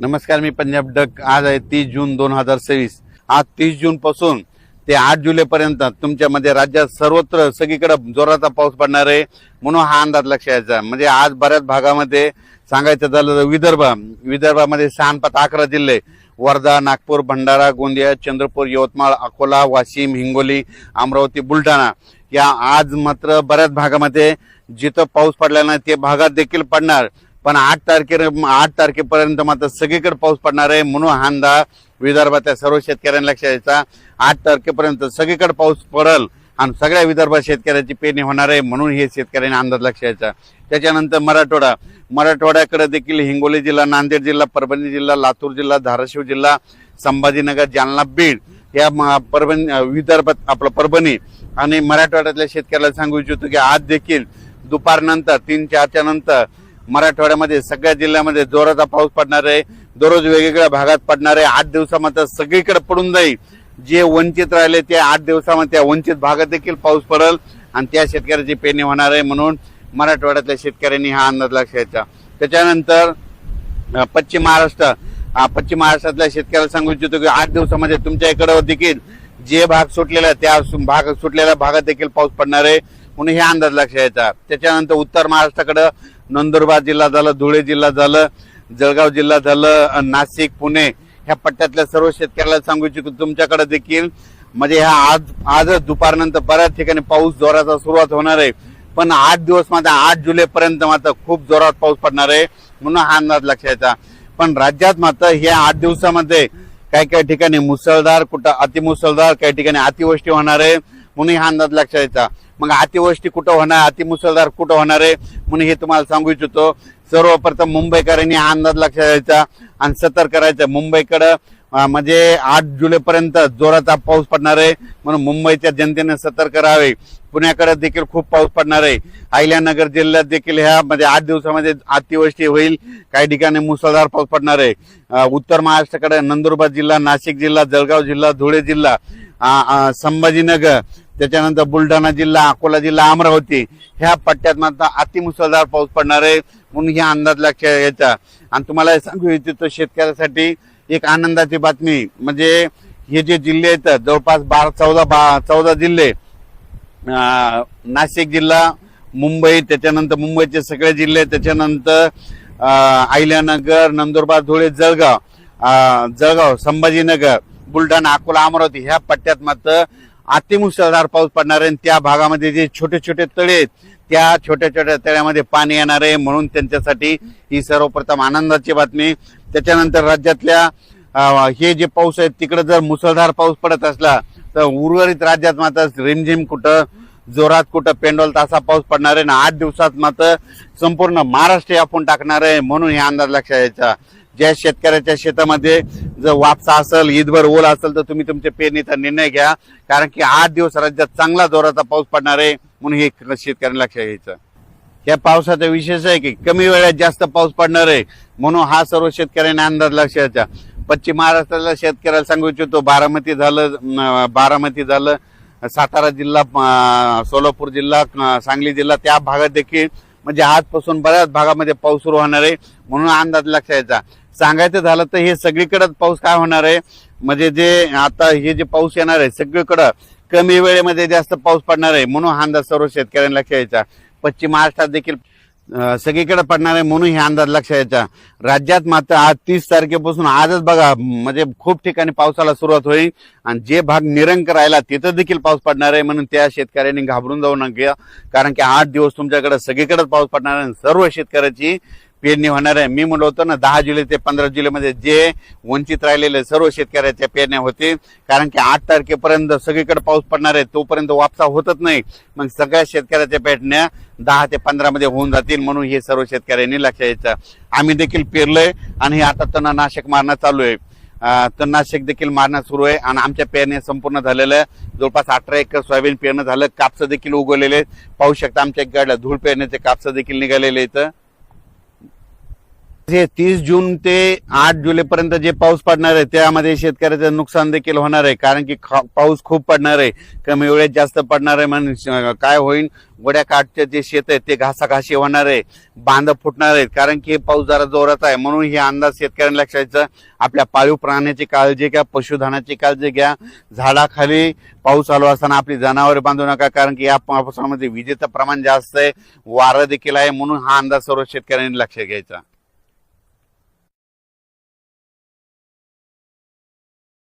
नमस्कार, मी पंजाब डक। आज आहे 30 जून 2026। आज 30 जून पासून ते 8 जुलै पर्यंत तुमच्यामध्ये राज्यात सर्वत्र सगळीकडे जोराचा पाऊस पडणार आहे, म्हणून हा अंदाज लक्षात यायचा। म्हणजे आज बऱ्याच भागामध्ये सांगायचं झालं तर विदर्भामध्ये 11 जिल्हे, वर्धा, नागपूर, भंडारा, गोंदिया, चंद्रपूर, यवतमाळ, अकोला, वाशिम, हिंगोली, अमरावती, बुलढाणा या आज मात्र बऱ्याच भागामध्ये जिथं पाऊस पडला नाही ते भागात देखील पडणार। पण 8 तारखेपर्यंत मात्र सगळीकडे पाऊस पडणार आहे, म्हणून हा अंदाज विदर्भातल्या सर्व शेतकऱ्यांना लक्षात यायचा। 8 तारखेपर्यंत सगळीकडे पाऊस पडेल आणि सगळ्या विदर्भात शेतकऱ्याची पेरणी होणार आहे, म्हणून हे शेतकऱ्यांना अंदाज लक्षात यायचा। त्याच्यानंतर मराठवाड्याकडे देखील हिंगोली जिल्हा, नांदेड जिल्हा, परभणी जिल्हा, लातूर जिल्हा, धाराशिव जिल्हा, संभाजीनगर, जालना, बीड या विदर्भात परभणी आणि मराठवाड्यातल्या शेतकऱ्याला सांगू इच्छितो की आज देखील दुपारनंतर 3-4च्या नंतर मराठवाड्यामध्ये सगळ्या जिल्ह्यामध्ये जोराचा पाऊस पडणार आहे। दररोज वेगवेगळ्या भागात पडणार आहे। 8 दिवसामध्ये सगळीकडे पडून जाईल। जे वंचित राहिले ते 8 दिवसामध्ये त्या वंचित भागात देखील पाऊस पडेल आणि त्या शेतकऱ्याची पेरणी होणार आहे, म्हणून मराठवाड्यातल्या शेतकऱ्यांनी हा अंदाज लक्षात घ्यायचा। त्याच्यानंतर पश्चिम महाराष्ट्रातल्या शेतकऱ्याला सांगू इच्छितो की 8 दिवसामध्ये तुमच्या इकडे देखील जे भाग सुटलेला त्या सुटलेल्या भागात देखील पाऊस पडणार आहे, म्हणून हे अंदाज लक्षात घ्यायचा। त्याच्यानंतर उत्तर महाराष्ट्राकडे नंदुरबार जिल्हा झालं, धुळे जिल्हा झालं, जळगाव जिल्हा झालं, नाशिक, पुणे ह्या पट्ट्यातल्या सर्व शेतकऱ्याला सांगू इच्छितो तुमच्याकडे देखील म्हणजे आजच दुपारनंतर बऱ्याच ठिकाणी पाऊस जोराचा सुरुवात होणार आहे। पण 8 दिवस मात्र 8 जुलैपर्यंत मात्र खूप जोरात पाऊस पडणार आहे, म्हणून हा अंदाज लक्षात घ्यायचा। पण राज्यात मात्र या 8 दिवसामध्ये काही ठिकाणी मुसळधार, कुठं अतिमुसळधार, काही ठिकाणी अतिवृष्टी होणार आहे, म्हणून हा अंदाज लक्षात घ्यायचा। मग अतिवृष्टी कुठं होणार, अतिमुसळधार कुठं होणार आहे म्हणून हे तुम्हाला सांगू इच्छितो। सर्वप्रथम मुंबईकरांनी हा अंदाज लक्षात घ्यायचा आणि सतर्क करायचं। मुंबईकडे म्हणजे 8 जुलैपर्यंत जोराचा पाऊस पडणार आहे, म्हणून मुंबईच्या जनतेने सतर्क राहावे। पुण्याकडे देखील खूप पाऊस पडणार आहे। अहिल्यानगर जिल्ह्यात देखील ह्या म्हणजे 8 दिवसामध्ये अतिवृष्टी होईल, काही ठिकाणी मुसळधार पाऊस पडणार आहे। उत्तर महाराष्ट्राकडे नंदुरबार जिल्हा, नाशिक जिल्हा, जळगाव जिल्हा, धुळे जिल्हा, संभाजीनगर, त्याच्यानंतर बुलढाणा जिल्हा, अकोला जिल्हा, अमरावती ह्या पट्ट्यात मात्र अतिमुसळधार पाऊस पडणार आहे, म्हणून हा अंदाज लक्षात घ्यायचा। आणि तुम्हाला सांगू इच्छितो शेतकऱ्यासाठी एक आनंदाची बातमी म्हणजे हे जे जिल्हे आहेत जवळपास 14 जिल्हे, नाशिक जिल्हा, मुंबई, त्याच्यानंतर मुंबईचे सगळे जिल्हे, त्याच्यानंतर अहिल्यानगर, नंदुरबार, धुळे, जळगाव, संभाजीनगर, बुलढाणा, अकोला, अमरावती ह्या पट्ट्यात मात्र अतिमुसळधार पाऊस पडणार आहे। त्या भागामध्ये जे छोटे छोटे तळे आहेत त्या छोट्या छोट्या तळ्यामध्ये पाणी येणार आहे, म्हणून त्यांच्यासाठी ही सर्वप्रथम आनंदाची बातमी। त्याच्यानंतर राज्यातल्या हे जे पाऊस आहे तिकडे जर मुसळधार पाऊस पडत असला तर उर्वरित राज्यात मात्र रिमझिम कुठं जोरात कुठं पेंडोल तासा पाऊस पडणार आहे ना 8 दिवसात मात्र संपूर्ण महाराष्ट्र आपण टाकणार आहे, म्हणून हे अंदाज लक्षात घ्यायचा। ज्या शेतकऱ्याच्या शेतामध्ये जर वापसा असेल, ईदभर ओल असेल तर तुम्ही तुमच्या पेरणीचा निर्णय घ्या, कारण की 8 दिवस राज्यात चांगला जोराचा पाऊस पडणार आहे, म्हणून हे शेतकऱ्यांना लक्षात घ्यायचं। या पावसाचा विशेष आहे की कमी वेळात जास्त पाऊस पडणार आहे, म्हणून हा सर्व शेतकऱ्यांना अंदाज लक्षात घ्यायचा। पश्चिम महाराष्ट्रातल्या शेतकऱ्याला सांगू इच्छितो बारामती झालं, सातारा जिल्हा, सोलापूर जिल्हा, सांगली जिल्हा त्या भागात देखील म्हणजे आजपासून बऱ्याच भागामध्ये पाऊस सुरू होणार आहे, म्हणून अंदाज लक्षात घ्यायचा। सांगायचं झालं तर हे सगळीकडे पाऊस काय होणार आहे म्हणजे जे आता हे जे पाऊस येणार आहे सगळीकडे कमी वेळेमध्ये जास्त पाऊस पडणार आहे, म्हणून हा अंदाज सर्व शेतकऱ्यांना लक्षात घ्यायचा। पश्चिम महाराष्ट्रात देखील सगळीकडे पडणार आहे, म्हणून हे अंदाज लक्षात घ्यायचा। राज्यात मात्र आज 30 तारखेपासून आजच बघा म्हणजे खूप ठिकाणी पावसाला सुरुवात होईल आणि जे भाग निरंक राहिला तिथं देखील पाऊस पडणार आहे, म्हणून त्या शेतकऱ्यांनी घाबरून जाऊ नका, कारण की 8 दिवस तुमच्याकडे सगळीकडेच पाऊस पडणार आहे, सर्व शेतकऱ्याची पेरणी होणार आहे। मी म्हणलो होतो ना 10 जुलै ते 15 जुलैमध्ये जे वंचित राहिलेले सर्व शेतकऱ्याच्या पेरण्या होतील, कारण की 8 तारखेपर्यंत सगळीकडे पाऊस पडणार आहे, तोपर्यंत वापसा होतच नाही, मग सगळ्या शेतकऱ्याच्या पेरण्या 10 ते 15 मध्ये होऊन जातील, म्हणून हे सर्व शेतकऱ्यांनी लक्षात घ्यायचं। आम्ही देखील पेरलोय आणि आता तणनाशक मारणं चालू आहे, तणनाशक देखील मारणं सुरू आहे आणि आमच्या पेरण्या संपूर्ण झालेल्या आहे। जवळपास 18 एकर सोयाबीन पेरणं झालं, कापसं देखील उगवलेले आहेत, पाहू शकता आमच्या गाड्या धूळ पेरण्याचे कापसं देखील निघालेले आहेत। हे 30 जून ते 8 जुलै पर्यंत जे पाऊस पडणार आहे त्यामध्ये शेतकऱ्याचं नुकसान देखील होणार आहे, कारण की पाऊस खूप पडणार आहे, कमी वेळेत जास्त पडणार आहे. म्हणून काय होईल, गोड्या काठचे जे शेत आहे ते घासाघाशी होणार आहे, बांध फुटणार आहेत, कारण की पाऊस जरा जोरात आहे. म्हणून हे अंदाज शेतकऱ्यांना लक्षात घ्यायचं. आपल्या पाळीव प्राण्याची काळजी घ्या, पशुधनाची काळजी घ्या. झाडाखाली पाऊस चालू असताना आपली जनावरे बांधू नका, कारण की या पावसामध्ये विजेचं प्रमाण जास्त आहे, वारं देखील आहे. म्हणून हा अंदाज सर्व शेतकऱ्यांनी लक्षात घ्यायचा.